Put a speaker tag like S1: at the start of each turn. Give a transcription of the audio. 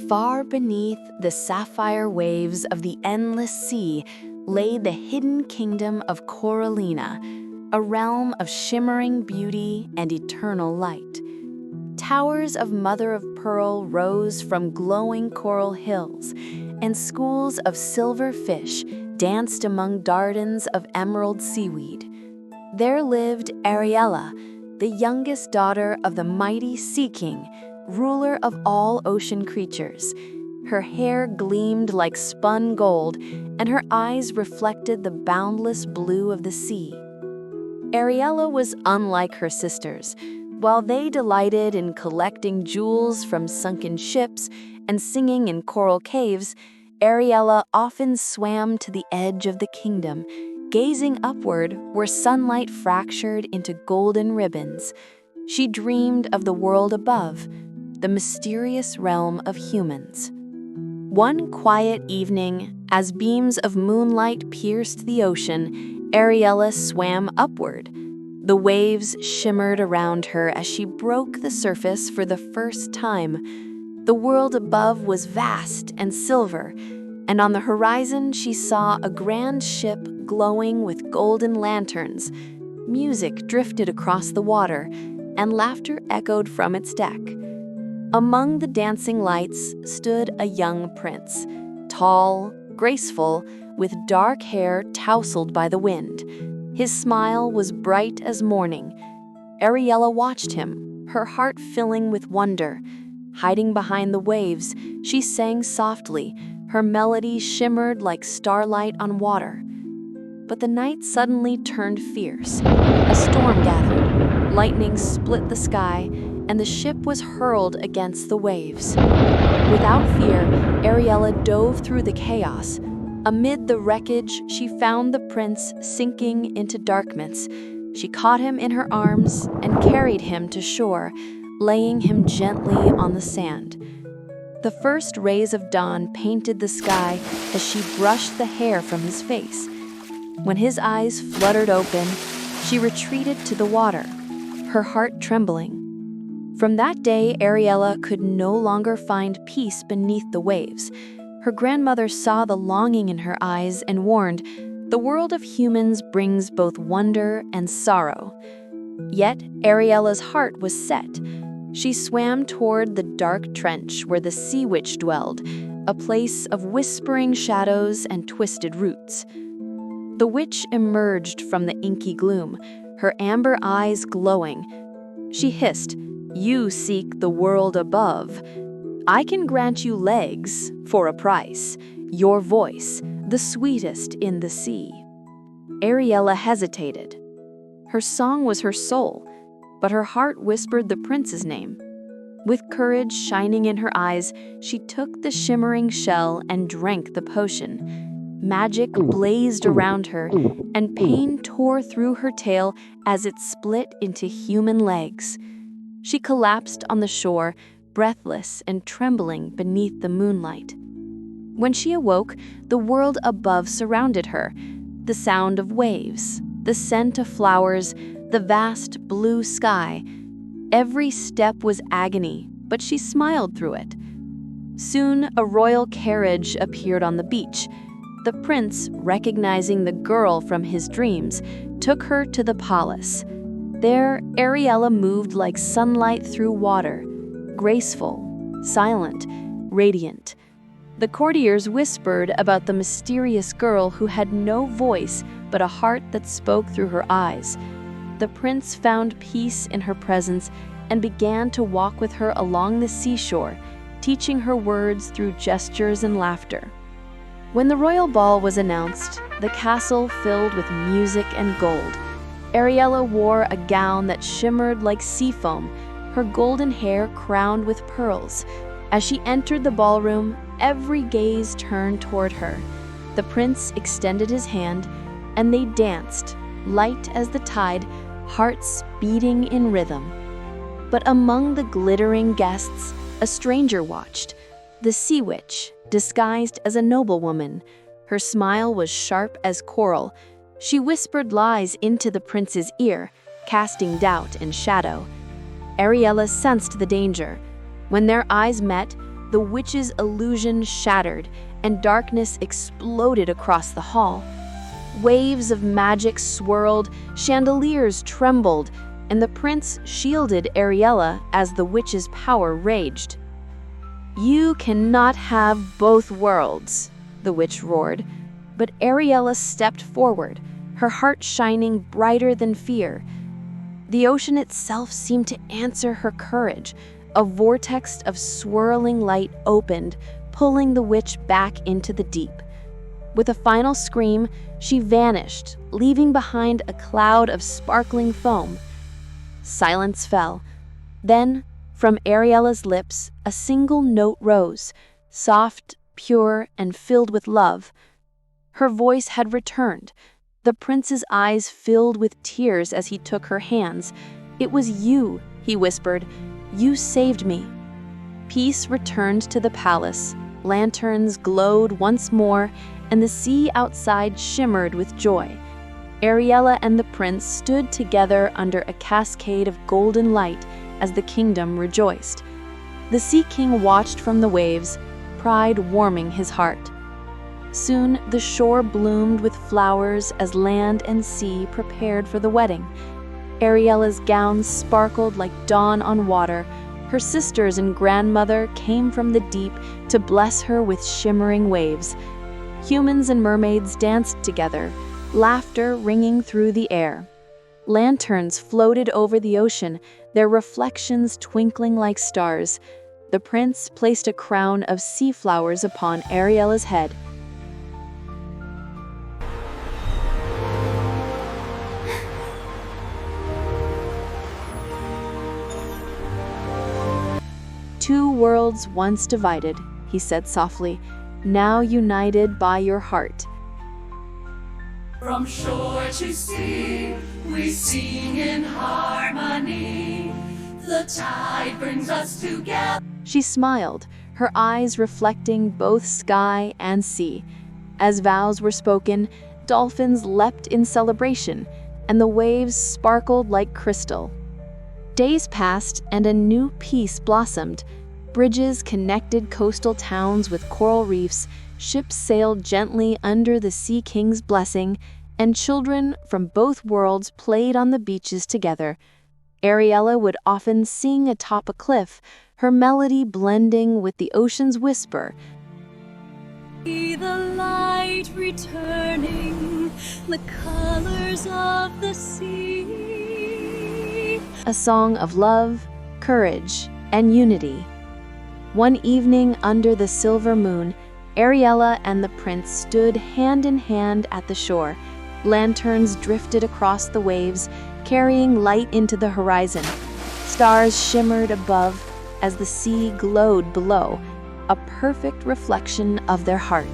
S1: Far beneath the sapphire waves of the endless sea lay the hidden kingdom of Corallina, a realm of shimmering beauty and eternal light. Towers of mother-of-pearl rose from glowing coral hills, and schools of silver fish danced among gardens of emerald seaweed. There lived Ariella, the youngest daughter of the mighty Sea King, ruler of all ocean creatures. Her hair gleamed like spun gold, and her eyes reflected the boundless blue of the sea. Ariella was unlike her sisters. While they delighted in collecting jewels from sunken ships and singing in coral caves, Ariella often swam to the edge of the kingdom, gazing upward where sunlight fractured into golden ribbons. She dreamed of the world above, the mysterious realm of humans. One quiet evening, as beams of moonlight pierced the ocean, Ariella swam upward. The waves shimmered around her as she broke the surface for the first time. The world above was vast and silver, and on the horizon she saw a grand ship glowing with golden lanterns. Music drifted across the water, and laughter echoed from its deck. Among the dancing lights stood a young prince, tall, graceful, with dark hair tousled by the wind. His smile was bright as morning. Ariella watched him, her heart filling with wonder. Hiding behind the waves, she sang softly. Her melody shimmered like starlight on water. But the night suddenly turned fierce. A storm gathered. Lightning split the sky, and the ship was hurled against the waves. Without fear, Ariella dove through the chaos. Amid the wreckage, she found the prince sinking into darkness. She caught him in her arms and carried him to shore, laying him gently on the sand. The first rays of dawn painted the sky as she brushed the hair from his face. When his eyes fluttered open, she retreated to the water, her heart trembling. From that day, Ariella could no longer find peace beneath the waves. Her grandmother saw the longing in her eyes and warned, "The world of humans brings both wonder and sorrow." Yet Ariella's heart was set. She swam toward the dark trench where the sea witch dwelled, a place of whispering shadows and twisted roots. The witch emerged from the inky gloom, her amber eyes glowing. She hissed, "You seek the world above. I can grant you legs for a price, your voice, the sweetest in the sea." Ariella hesitated. Her song was her soul, but her heart whispered the prince's name. With courage shining in her eyes, she took the shimmering shell and drank the potion. Magic blazed around her, and pain tore through her tail as it split into human legs. She collapsed on the shore, breathless and trembling beneath the moonlight. When she awoke, the world above surrounded her. The sound of waves, the scent of flowers, the vast blue sky. Every step was agony, but she smiled through it. Soon, a royal carriage appeared on the beach. The prince, recognizing the girl from his dreams, took her to the palace. There, Ariella moved like sunlight through water, graceful, silent, radiant. The courtiers whispered about the mysterious girl who had no voice but a heart that spoke through her eyes. The prince found peace in her presence and began to walk with her along the seashore, teaching her words through gestures and laughter. When the royal ball was announced, the castle filled with music and gold. Ariella wore a gown that shimmered like sea foam, her golden hair crowned with pearls. As she entered the ballroom, every gaze turned toward her. The prince extended his hand, and they danced, light as the tide, hearts beating in rhythm. But among the glittering guests, a stranger watched, the sea witch, disguised as a noblewoman. Her smile was sharp as coral. She whispered lies into the prince's ear, casting doubt and shadow. Ariella sensed the danger. When their eyes met, the witch's illusion shattered, and darkness exploded across the hall. Waves of magic swirled, chandeliers trembled, and the prince shielded Ariella as the witch's power raged. "You cannot have both worlds," the witch roared. But Ariella stepped forward, her heart shining brighter than fear. The ocean itself seemed to answer her courage. A vortex of swirling light opened, pulling the witch back into the deep. With a final scream, she vanished, leaving behind a cloud of sparkling foam. Silence fell. Then, from Ariella's lips, a single note rose, soft, pure, and filled with love. Her voice had returned. The prince's eyes filled with tears as he took her hands. "It was you," he whispered. "You saved me." Peace returned to the palace. Lanterns glowed once more, and the sea outside shimmered with joy. Ariella and the prince stood together under a cascade of golden light as the kingdom rejoiced. The Sea King watched from the waves, pride warming his heart. Soon the shore bloomed with flowers as land and sea prepared for the wedding. Ariella's gowns sparkled like dawn on water. Her sisters and grandmother came from the deep to bless her with shimmering waves. Humans and mermaids danced together, laughter ringing through the air. Lanterns floated over the ocean, their reflections twinkling like stars. The prince placed a crown of sea flowers upon Ariella's head. "Two worlds once divided," he said softly, "now united by your heart."
S2: From shore to sea, we sing in harmony. The tide brings us together.
S1: She smiled, her eyes reflecting both sky and sea. As vows were spoken, dolphins leapt in celebration, and the waves sparkled like crystal. Days passed, and a new peace blossomed. Bridges connected coastal towns with coral reefs, ships sailed gently under the Sea King's blessing, and children from both worlds played on the beaches together. Ariella would often sing atop a cliff, her melody blending with the ocean's whisper.
S3: "See the light returning, the colors of the sea."
S1: A song of love, courage, and unity. One evening under the silver moon, Ariella and the prince stood hand in hand at the shore. Lanterns drifted across the waves, carrying light into the horizon. Stars shimmered above as the sea glowed below, a perfect reflection of their heart.